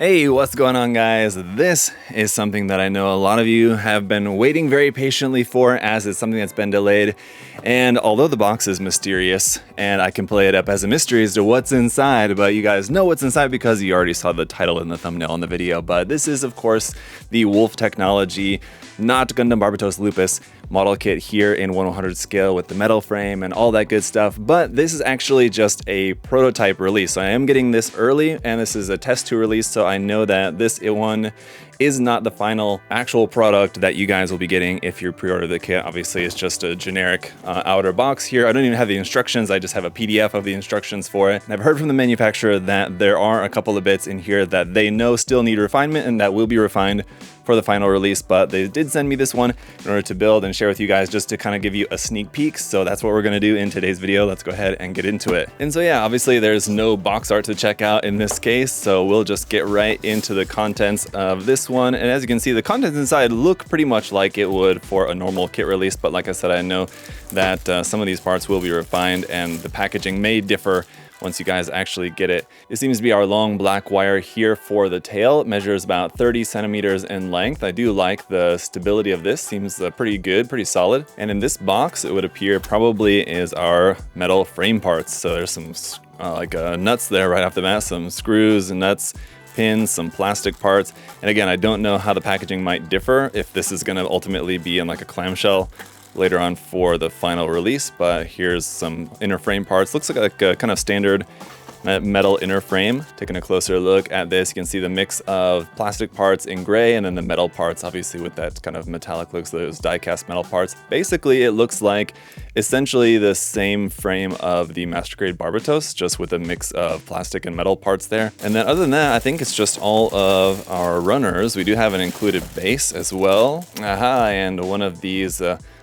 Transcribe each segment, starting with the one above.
Hey, what's going on, guys? This is something that I know a lot of you have been waiting very patiently for, as it's something that's been delayed. And although the box is mysterious and I can play it up as a mystery as to what's inside, but you guys know what's inside because you already saw the title in the thumbnail in the video. But this is, of course, the Wolf Technology, not Gundam Barbatos Lupus model kit here in 1/100 scale with the metal frame and all that good stuff. But this is actually just a prototype release. So I am getting this early, and this is a test to release, so I know that this one is not the final actual product that you guys will be getting if you pre-order the kit. Obviously, it's just a generic outer box here. I don't even have the instructions. I just have a PDF of the instructions for it. And I've heard from the manufacturer that there are a couple of bits in here that they know still need refinement and that will be refined for the final release, but they did send me this one in order to build and share with you guys, just to kind of give you a sneak peek. So that's what we're going to do in today's video. Let's go ahead and get into it. And so yeah, obviously there's no box art to check out in this case, so we'll just get right into the contents of this one. And as you can see, the contents inside look pretty much like it would for a normal kit release, but like I said, I know that some of these parts will be refined and the packaging may differ once you guys actually get it. This seems to be our long black wire here for the tail. It measures about 30 centimeters in length. I do like the stability of this, seems pretty good, pretty solid. And in this box, it would appear probably is our metal frame parts. So there's some nuts there right off the bat, some screws and nuts, pins, some plastic parts. And again, I don't know how the packaging might differ, if this is gonna ultimately be in like a clamshell later on for the final release, but here's some inner frame parts. Looks like a kind of standard metal inner frame. Taking a closer look at this, you can see the mix of plastic parts in gray and then the metal parts, obviously with that kind of metallic looks, those die-cast metal parts. Basically, it looks like essentially the same frame of the Master Grade Barbatos, just with a mix of plastic and metal parts there. And then other than that, I think it's just all of our runners. We do have an included base as well. And one of these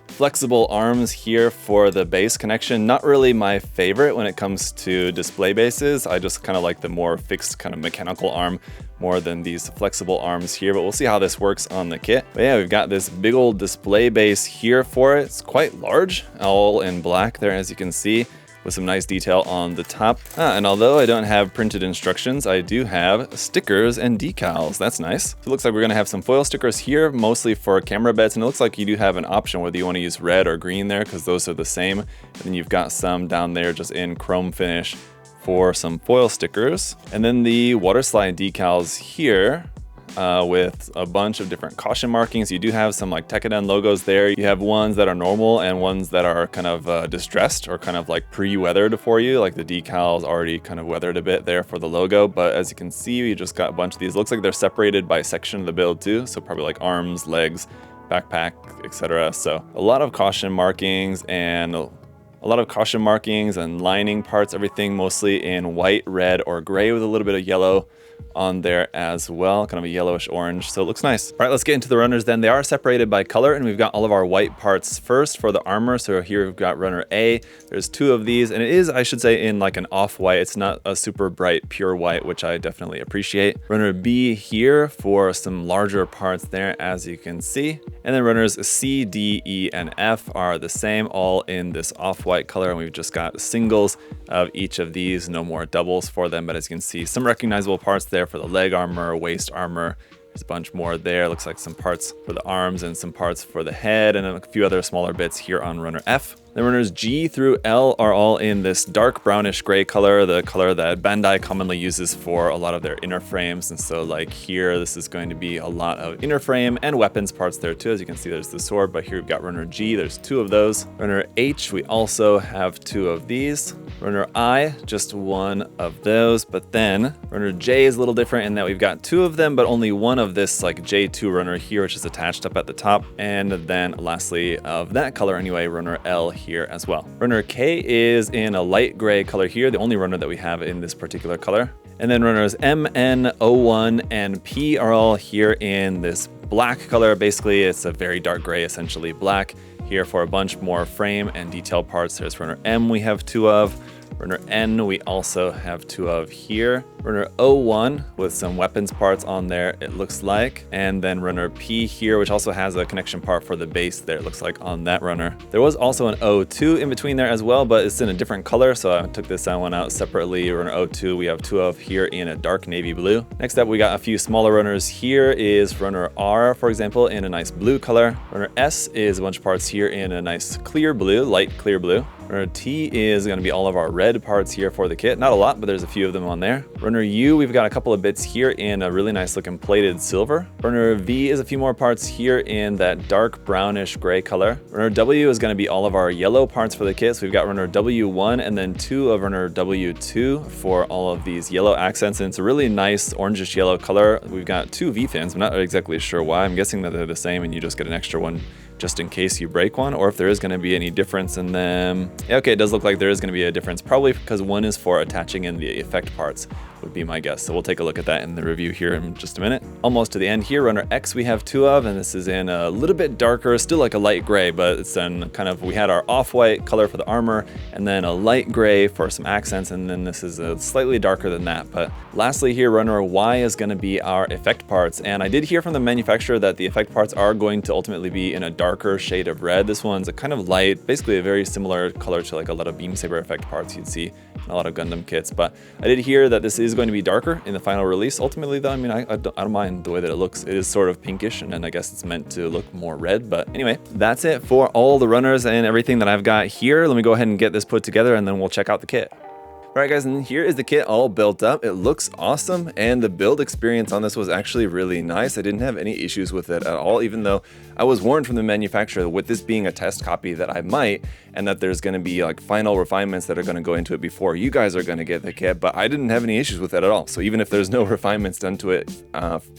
flexible arms here for the base connection. Not really my favorite when it comes to display bases. I just kind of like the more fixed kind of mechanical arm more than these flexible arms here, but we'll see how this works on the kit. But yeah, we've got this big old display base here for it. It's quite large, all in black there, as you can see, with some nice detail on the top. And although I don't have printed instructions, I do have stickers and decals. That's nice. So it looks like we're gonna have some foil stickers here, mostly for camera beds, and it looks like you do have an option whether you wanna use red or green there, because those are the same. And then you've got some down there just in chrome finish for some foil stickers. And then the water slide decals here, with a bunch of different caution markings. You do have some like Tekkadan logos there. You have ones that are normal and ones that are kind of distressed or kind of like pre-weathered for you. Like the decals already kind of weathered a bit there for the logo. But as you can see, we just got a bunch of these. Looks like they're separated by section of the build too. So probably like arms, legs, backpack, etc. So a lot of caution markings and lining parts, everything mostly in white, red, or gray with a little bit of yellow on there as well, kind of a yellowish orange, so it looks nice. All right, let's get into the runners then. They are separated by color, and we've got all of our white parts first for the armor. So here we've got runner A. There's two of these, and it is, I should say, in like an off-white. It's not a super bright pure white, which I definitely appreciate. Runner B here for some larger parts there, as you can see. And then runners C, D, E, and F are the same, all in this off-white color, and we've just got singles of each of these, no more doubles for them. But as you can see, some recognizable parts there for the leg armor, waist armor. There's a bunch more there. Looks like some parts for the arms and some parts for the head, and a few other smaller bits here on runner F. The runners G through L are all in this dark brownish gray color, the color that Bandai commonly uses for a lot of their inner frames. And so like here, this is going to be a lot of inner frame and weapons parts there too. As you can see, there's the sword, but here we've got runner G, there's two of those. Runner H, we also have two of these. Runner I, just one of those, but then runner J is a little different in that we've got two of them, but only one of this like J2 runner here, which is attached up at the top. And then lastly, of that color anyway, runner L here as well. Runner K is in a light gray color here, the only runner that we have in this particular color. And then runners M, N, O1, and P are all here in this black color. Basically, it's a very dark gray, essentially black. Here for a bunch more frame and detail parts, there's runner M we have two of. Runner N we also have two of here. runner O1 with some weapons parts on there, it looks like, and then runner P here, which also has a connection part for the base there, it looks like on that runner. There was also an O2 in between there as well, but it's in a different color, so I took this one out separately. Runner O2 we have two of here in a dark navy blue. Next up we got a few smaller runners. Here is runner R, for example, in a nice blue color. Runner S is a bunch of parts here in a nice clear blue, light clear blue. Runner T is going to be all of our red parts here for the kit. Not a lot, but there's a few of them on there. Runner U, we've got a couple of bits here in a really nice looking plated silver. Runner V is a few more parts here in that dark brownish gray color. Runner W is going to be all of our yellow parts for the kit. So we've got runner W1 and then 2 of runner W2 for all of these yellow accents. And it's a really nice orangish yellow color. We've got 2 V fins. I'm not exactly sure why. I'm guessing that they're the same and you just get an extra one just in case you break one, or if there is going to be any difference in them. Yeah, okay, it does look like there is going to be a difference, probably because one is for attaching in the effect parts, would be my guess. So we'll take a look at that in the review here in just a minute. Almost to the end here, runner X we have 2 of, and this is in a little bit darker, still like a light gray, but it's then kind of, we had our off-white color for the armor, and then a light gray for some accents, and then this is a slightly darker than that. But lastly here, runner Y is going to be our effect parts, and I did hear from the manufacturer that the effect parts are going to ultimately be in a darker shade of red. This one's a kind of light, basically a very similar color to like a lot of beam saber effect parts you'd see in a lot of Gundam kits, but I did hear that this is going to be darker in the final release. Ultimately though, I mean, I don't mind the way that it looks. It is sort of pinkish, and then I guess it's meant to look more red, but anyway, that's it for all the runners and everything that I've got here. Let me go ahead and get this put together and then we'll check out the kit. Alright guys, and here is the kit all built up. It looks awesome, and the build experience on this was actually really nice. I didn't have any issues with it at all, even though I was warned from the manufacturer with this being a test copy that I might, and that there's going to be like final refinements that are going to go into it before you guys are going to get the kit, but I didn't have any issues with it at all. So even if there's no refinements done to it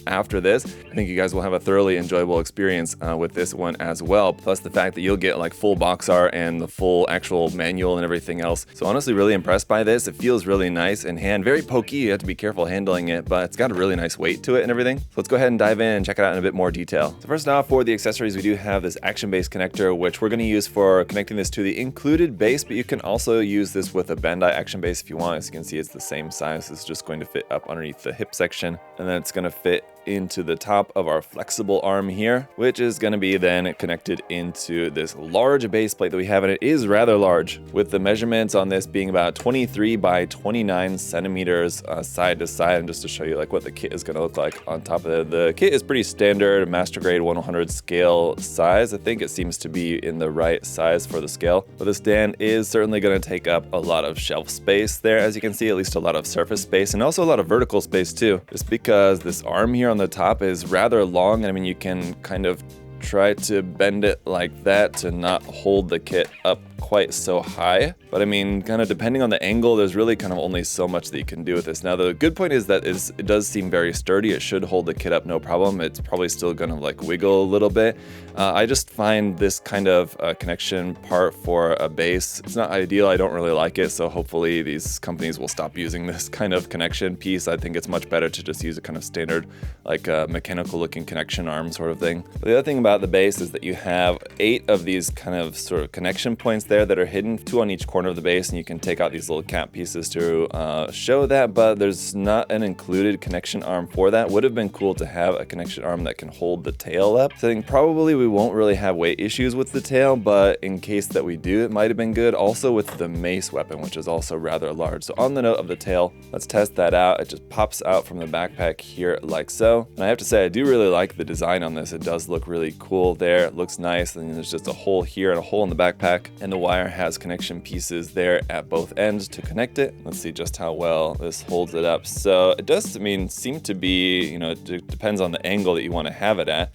after this, I think you guys will have a thoroughly enjoyable experience with this one as well. Plus the fact that you'll get like full box art and the full actual manual and everything else. So honestly, really impressed by this. It feels really nice in hand, very pokey. You have to be careful handling it, but it's got a really nice weight to it and everything. So let's go ahead and dive in and check it out in a bit more detail. So first off, for the accessories, we do have this action base connector, which we're going to use for connecting this to the included base, but you can also use this with a Bandai action base if you want. As you can see, it's the same size. It's just going to fit up underneath the hip section, and then it's going to fit into the top of our flexible arm here, which is going to be then connected into this large base plate that we have, and it is rather large, with the measurements on this being about 23 by 29 centimeters side to side. And just to show you like what the kit is going to look like on top of it, the kit is pretty standard master grade 1/100 scale size. I think it seems to be in the right size for the scale, but the stand is certainly going to take up a lot of shelf space there, as you can see, at least a lot of surface space, and also a lot of vertical space too, just because this arm here on the top is rather long. And I mean, you can kind of try to bend it like that to not hold the kit up quite so high, but I mean, kind of depending on the angle, there's really kind of only so much that you can do with this. Now the good point is that it does seem very sturdy. It should hold the kit up no problem. It's probably still gonna like wiggle a little bit. I just find this kind of connection part for a base, it's not ideal. I don't really like it, so hopefully these companies will stop using this kind of connection piece. I think it's much better to just use a kind of standard like mechanical looking connection arm sort of thing. But the other thing about the base is that you have 8 of these kind of sort of connection points there that are hidden, 2 on each corner of the base, and you can take out these little cap pieces to show that, but there's not an included connection arm for that. Would have been cool to have a connection arm that can hold the tail up. So I think probably we won't really have weight issues with the tail, but in case that we do, it might have been good. Also with the mace weapon, which is also rather large. So on the note of the tail, let's test that out. It just pops out from the backpack here like so. And I have to say, I do really like the design on this. It does look really cool there. It looks nice. And there's just a hole here and a hole in the backpack, and the wire has connection pieces there at both ends to connect it. Let's see just how well this holds it up. So it does, I mean, seem to be, you know, it depends on the angle that you want to have it at,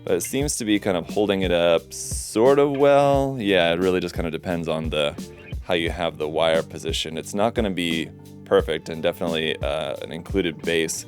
but it seems to be kind of holding it up sort of well. Yeah, it really just kind of depends on how you have the wire position. It's not going to be perfect, and definitely an included base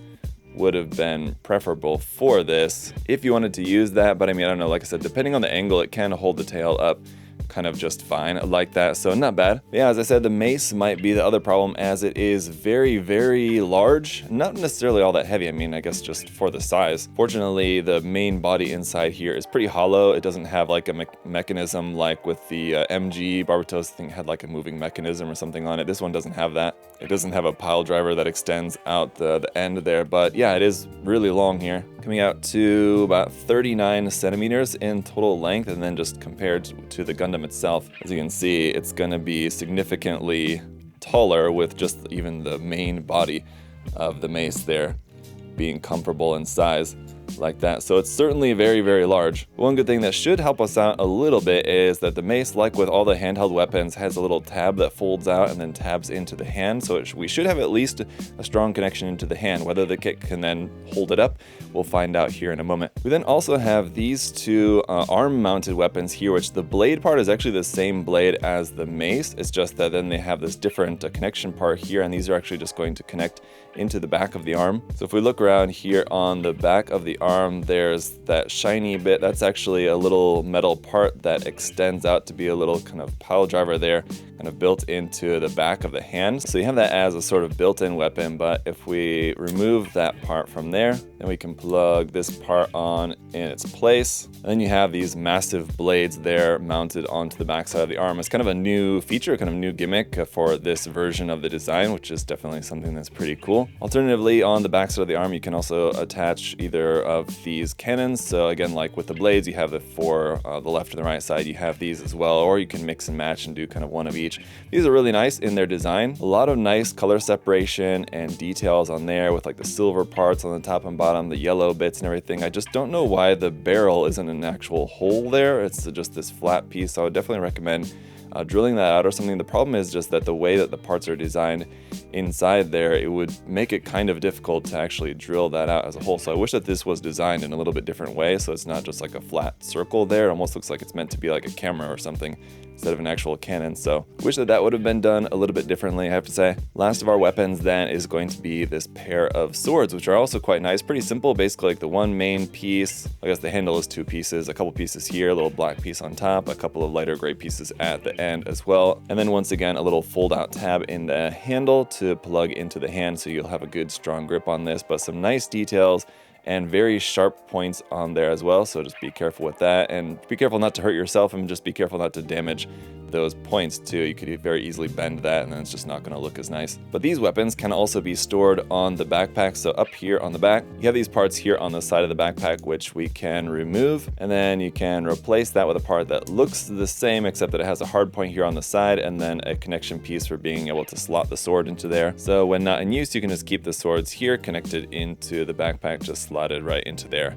would have been preferable for this if you wanted to use that. But I mean, I don't know, like I said, depending on the angle, it can hold the tail up kind of just fine like that, so not bad. Yeah, as I said, the mace might be the other problem, as it is very, very large. Not necessarily all that heavy, I mean, I guess just for the size. Fortunately, the main body inside here is pretty hollow. It doesn't have like a mechanism like with the MG Barbatos thing had like a moving mechanism or something on it. This one doesn't have that. It doesn't have a pile driver that extends out the end there, but yeah, it is really long here, coming out to about 39 centimeters in total length, and then just compared to the Gundam itself, as you can see, it's going to be significantly taller with just even the main body of the mace there being comparable in size like that. So it's certainly very, very large. One good thing that should help us out a little bit is that the mace, like with all the handheld weapons, has a little tab that folds out and then tabs into the hand. So we should have at least a strong connection into the hand. Whether the kit can then hold it up, we'll find out here in a moment. We then also have these two arm-mounted weapons here, which the blade part is actually the same blade as the mace. It's just that then they have this different connection part here, and these are actually just going to connect into the back of the arm. So if we look around here on the back of the arm, there's that shiny bit. That's actually a little metal part that extends out to be a little kind of pile driver there, kind of built into the back of the hand. So you have that as a sort of built-in weapon, but if we remove that part from there, then we can plug this part on in its place. And then you have these massive blades there mounted onto the back side of the arm. It's kind of a new feature, kind of new gimmick for this version of the design, which is definitely something that's pretty cool. Alternatively, on the back side of the arm, you can also attach either of these cannons. So again, like with the blades, you have it for the left and the right side, you have these as well, or you can mix and match and do kind of one of each. These are really nice in their design. A lot of nice color separation and details on there with like the silver parts on the top and bottom, the yellow bits and everything. I just don't know why the barrel isn't an actual hole there. It's just this flat piece. So I would definitely recommend drilling that out or something. The problem is just that the way that the parts are designed inside there, it would make it kind of difficult to actually drill that out as a whole. So I wish that this was designed in a little bit different way, so it's not just like a flat circle there. It almost looks like it's meant to be like a camera or something instead of an actual cannon. So wish that that would have been done a little bit differently, I have to say. Last of our weapons then is going to be this pair of swords, which are also quite nice. Pretty simple, basically like the one main piece. I guess the handle is two pieces, a couple pieces here, a little black piece on top, a couple of lighter gray pieces at the end as well. And then once again, a little fold out tab in the handle to plug into the hand, so you'll have a good strong grip on this, but some nice details and very sharp points on there as well. So just be careful with that, and be careful not to hurt yourself, and just be careful not to damage those points too. You could very easily bend that, and then it's just not going to look as nice. But these weapons can also be stored on the backpack. So up here on the back, you have these parts here on the side of the backpack, which we can remove, and then you can replace that with a part that looks the same, except that it has a hard point here on the side, and then a connection piece for being able to slot the sword into there. So when not in use, you can just keep the swords here connected into the backpack, just slotted right into there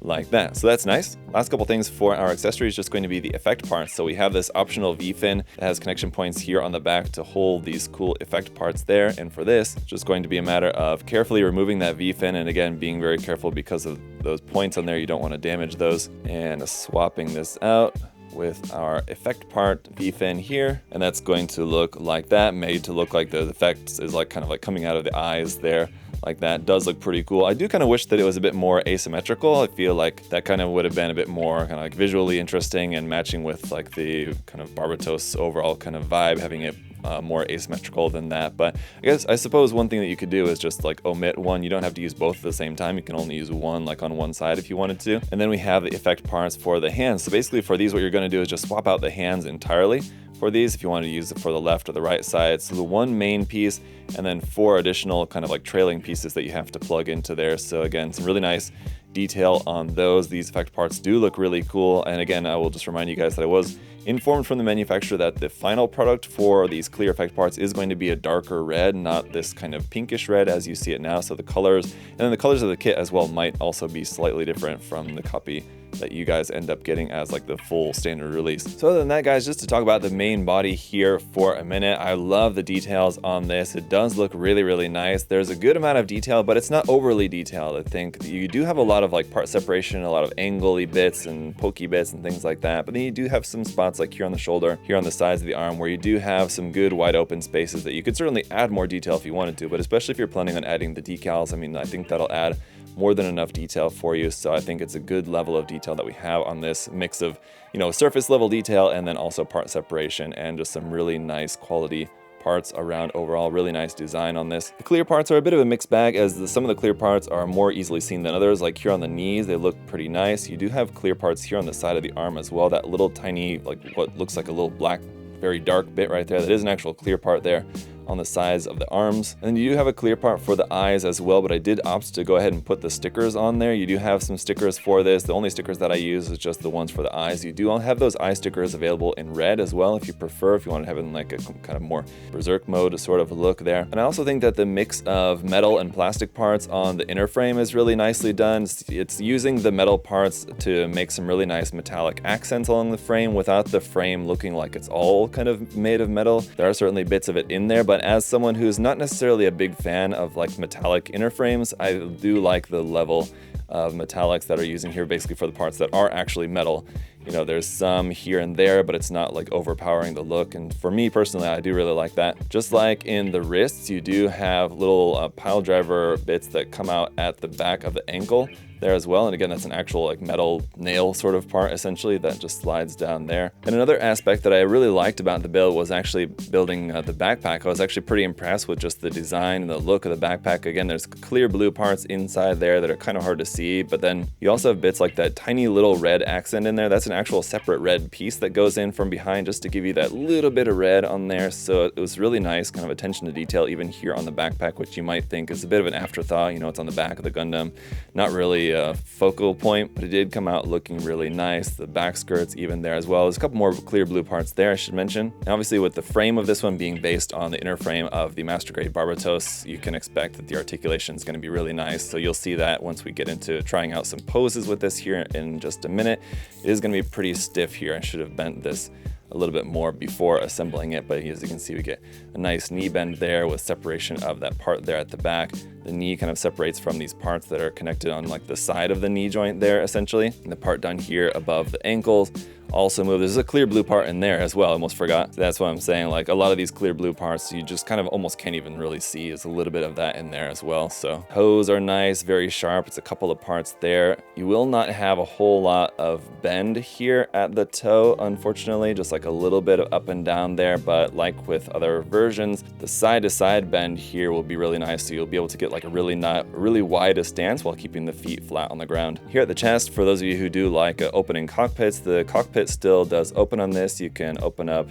like that. So that's nice. Last couple things for our accessory is just going to be the effect parts. So we have this optional V-fin that has connection points here on the back to hold these cool effect parts there. And for this, it's just going to be a matter of carefully removing that V-fin, and again, being very careful because of those points on there. You don't want to damage those. And swapping this out with our effect part V-fin here, and that's going to look like that, made to look like the effects is like kind of like coming out of the eyes there. Like that does look pretty cool. I do kind of wish that it was a bit more asymmetrical. I feel like that kind of would have been a bit more kind of like visually interesting and matching with like the kind of Barbatos overall kind of vibe, having it more asymmetrical than that. But I suppose one thing that you could do is just like omit one. You don't have to use both at the same time. You can only use one like on one side if you wanted to. And then we have the effect parts for the hands. So basically for these, what you're going to do is just swap out the hands entirely for these if you want to use it for the left or the right side. So the one main piece and then 4 additional kind of like trailing pieces that you have to plug into there. So again, some really nice detail on those. These effect parts do look really cool. And again, I will just remind you guys that I was informed from the manufacturer that the final product for these clear effect parts is going to be a darker red, not this kind of pinkish red as you see it now. So the colors, and then the colors of the kit as well, might also be slightly different from the copy that you guys end up getting as like the full standard release. So other than that, guys, just to talk about the main body here for a minute, I love the details on this. It does look really, really nice. There's a good amount of detail, but it's not overly detailed. I think you do have a lot of like part separation, a lot of angly bits and pokey bits and things like that. But then you do have some spots like here on the shoulder, here on the sides of the arm, where you do have some good wide open spaces that you could certainly add more detail if you wanted to, but especially if you're planning on adding the decals, I mean, I think that'll add more than enough detail for you. So I think it's a good level of detail detail that we have on this mix of, you know, surface level detail and then also part separation and just some really nice quality parts around. Overall, really nice design on this. The clear parts are a bit of a mixed bag, as some of the clear parts are more easily seen than others. Like here on the knees, they look pretty nice. You do have clear parts here on the side of the arm as well. That little tiny, like what looks like a little black, very dark bit right there, that is an actual clear part there on the sides of the arms. And then you do have a clear part for the eyes as well, but I did opt to go ahead and put the stickers on there. You do have some stickers for this. The only stickers that I use is just the ones for the eyes. You do have those eye stickers available in red as well if you prefer, if you want to have it in like a kind of more berserk mode sort of look there. And I also think that the mix of metal and plastic parts on the inner frame is really nicely done. It's using the metal parts to make some really nice metallic accents along the frame without the frame looking like it's all kind of made of metal. There are certainly bits of it in there, but as someone who's not necessarily a big fan of like metallic inner frames, I do like the level of metallics that are using here basically for the parts that are actually metal. You know, there's some here and there, but it's not like overpowering the look. And for me personally, I do really like that. Just like in the wrists, you do have little pile driver bits that come out at the back of the ankle there as well. And again, that's an actual like metal nail sort of part essentially that just slides down there. And another aspect that I really liked about the build was actually building the backpack. I was actually pretty impressed with just the design and the look of the backpack. Again, there's clear blue parts inside there that are kind of hard to see, but then you also have bits like that tiny little red accent in there. That's an actual separate red piece that goes in from behind just to give you that little bit of red on there. So it was really nice kind of attention to detail even here on the backpack, which you might think is a bit of an afterthought. You know, it's on the back of the Gundam, not really a focal point, but it did come out looking really nice. The back skirts even there as well. There's a couple more clear blue parts there I should mention. And obviously with the frame of this one being based on the inner frame of the Master Grade Barbatos, you can expect that the articulation is going to be really nice. So you'll see that once we get into trying out some poses with this here in just a minute. It is going to be pretty stiff here. I should have bent this a little bit more before assembling it, but as you can see, we get a nice knee bend there with separation of that part there at the back. The knee kind of separates from these parts that are connected on like the side of the knee joint there essentially. And the part down here above the ankles also move. There's a clear blue part in there as well, I almost forgot. So that's what I'm saying, like a lot of these clear blue parts you just kind of almost can't even really see. There's a little bit of that in there as well. So toes are nice, very sharp. It's a couple of parts there. You will not have a whole lot of bend here at the toe, unfortunately, just like a little bit of up and down there, but like with other versions, the side to side bend here will be really nice. So you'll be able to get like a really wide stance while keeping the feet flat on the ground. Here at the chest, for those of you who do like opening cockpits, the cockpit still does open on this. You can open up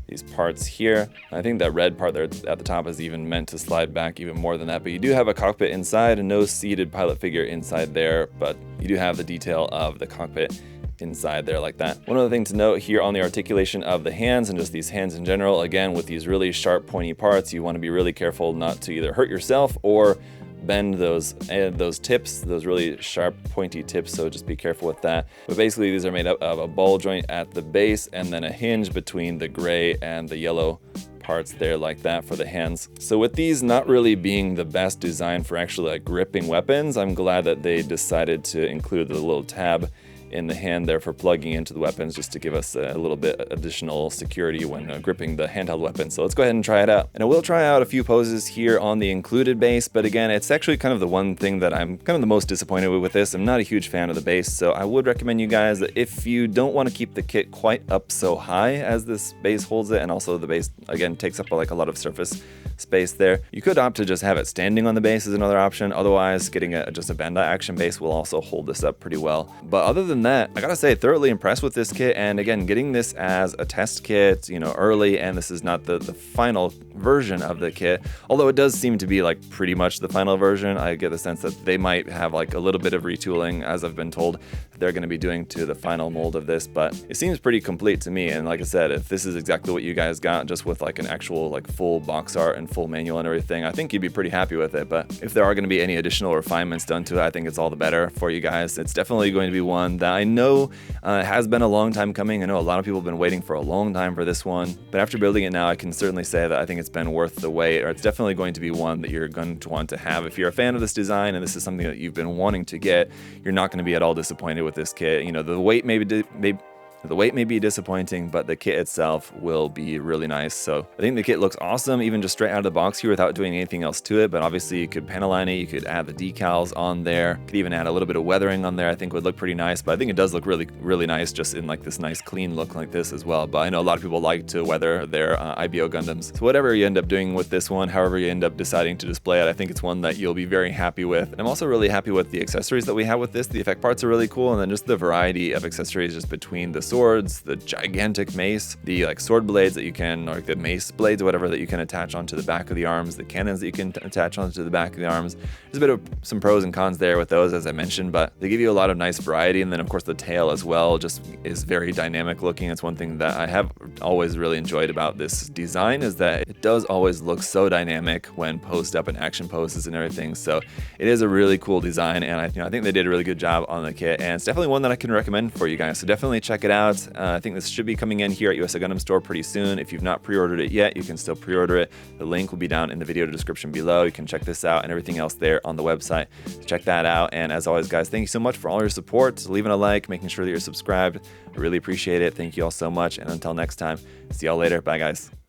these parts here. I think that red part there at the top is even meant to slide back even more than that, but you do have a cockpit inside and no seated pilot figure inside there, but you do have the detail of the cockpit inside there like that. One other thing to note here on the articulation of the hands and just these hands in general, again with these really sharp pointy parts, you want to be really careful not to either hurt yourself or bend those tips, those really sharp pointy tips, so just be careful with that. But basically these are made up of a ball joint at the base and then a hinge between the gray and the yellow parts there like that for the hands. So with these not really being the best design for actually like gripping weapons, I'm glad that they decided to include the little tab in the hand there for plugging into the weapons just to give us a little bit additional security when gripping the handheld weapon. So let's go ahead and try it out. And I will try out a few poses here on the included base, but again, it's actually kind of the one thing that I'm kind of the most disappointed with this. I'm not a huge fan of the base, so I would recommend you guys that if you don't want to keep the kit quite up so high as this base holds it, and also the base again takes up like a lot of surface space there, you could opt to just have it standing on the base as another option. Otherwise, getting just a Bandai action base will also hold this up pretty well. But other than that, I gotta say, thoroughly impressed with this kit. And again, getting this as a test kit, you know, early, and this is not the final version of the kit, although it does seem to be like pretty much the final version. I get the sense that they might have like a little bit of retooling, as I've been told they're going to be doing to the final mold of this, but it seems pretty complete to me. And like I said, if this is exactly what you guys got, just with like an actual like full box art and full manual and everything, I think you'd be pretty happy with it. But if there are going to be any additional refinements done to it, I think it's all the better for you guys. It's definitely going to be one that I know has been a long time coming. I know a lot of people have been waiting for a long time for this one, but after building it now, I can certainly say that I think it's been worth the wait, or it's definitely going to be one that you're going to want to have. If you're a fan of this design and this is something that you've been wanting to get, you're not going to be at all disappointed with this kit. You know, the wait maybe The weight may be disappointing, but the kit itself will be really nice. So I think the kit looks awesome, even just straight out of the box here without doing anything else to it. But obviously you could panel line it, you could add the decals on there, could even add a little bit of weathering on there. I think would look pretty nice, but I think it does look really, really nice just in like this nice clean look like this as well. But I know a lot of people like to weather their IBO Gundams. So whatever you end up doing with this one, however you end up deciding to display it, I think it's one that you'll be very happy with. And I'm also really happy with the accessories that we have with this. The effect parts are really cool, and then just the variety of accessories just between the swords, the gigantic mace, the like sword blades that you can, or the mace blades or whatever that you can attach onto the back of the arms, the cannons that you can attach onto the back of the arms. There's a bit of some pros and cons there with those, as I mentioned, but they give you a lot of nice variety. And then of course the tail as well just is very dynamic looking. It's one thing that I have always really enjoyed about this design, is that it does always look so dynamic when posed up in action poses and everything. So it is a really cool design, and I think they did a really good job on the kit, and it's definitely one that I can recommend for you guys. So definitely check it out. I think this should be coming in here at USA Gundam Store pretty soon. If you've not pre-ordered it yet, you can still pre-order it. The link will be down in the video description below. You can check this out and everything else there on the website. Check that out. And as always, guys, thank you so much for all your support, leaving a like, making sure that you're subscribed. I really appreciate it. Thank you all so much. And until next time, see y'all later. Bye, guys.